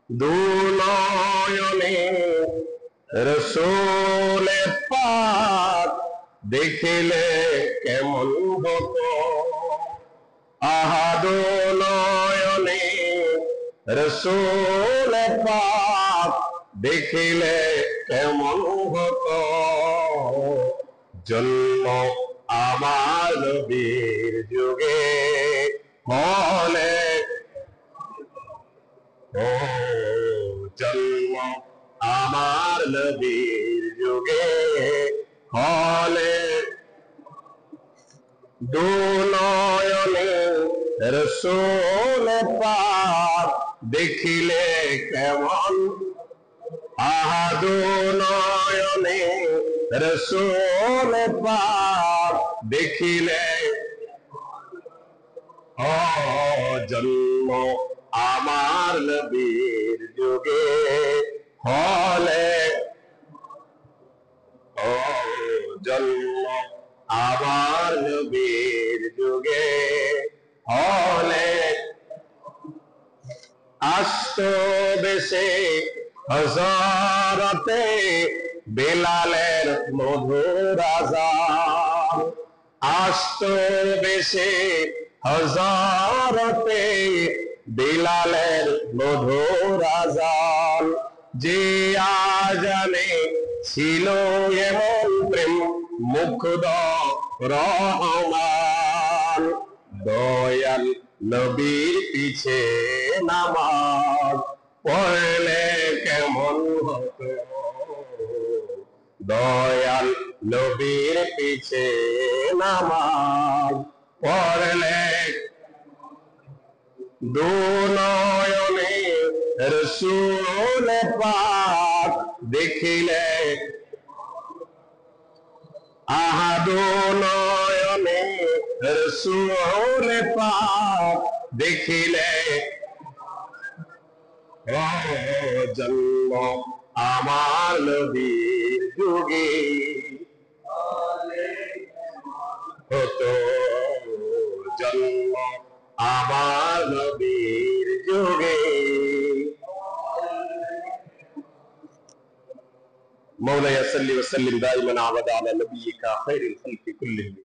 দুনয়নে রসূল পাক দেখিলে কেমন হতো, আহা দুনয়নে রসূল পাক দেখিলে কেমন হতো, জন্ম আমার নবীর যুগে হলে, ও জন্ম আমার নবীর যুগে হলে, দুনয়নে রসূল পাক দেখিলে কেমন, আহা দুনয়নে রসূল পাক দেখিলে, ও জন্ম আমার নবীর যুগে হলে, ও জন্ম আমার নবীর যুগে হলে, আসত বেশে হযরতে বেলালের মধুর আযান, আসত বেশে হযরতে বেলালের মধুর আযান, যে আযানে ছিল এমন প্রেম মুগ্ধ রহমান, দয়াল নবীর পিছে নামাজ পড়লে কেমন হতো, দয়াল নবীর পিছে নামাজ পড়লে, দুনয়নে রসূল পাক দেখিলে, আহা দুনয়নে রসূল পাক দেখিলে, ও জন্ম আমার নবীর যুগে হতো, জন্ম আমার নবীর যুগে। মৌলায়া সাল্লি ওয়া সাল্লিম দাইমান আবাদা আলা নবিয়িকা খায়রিল খালকি কুল্লিহিম।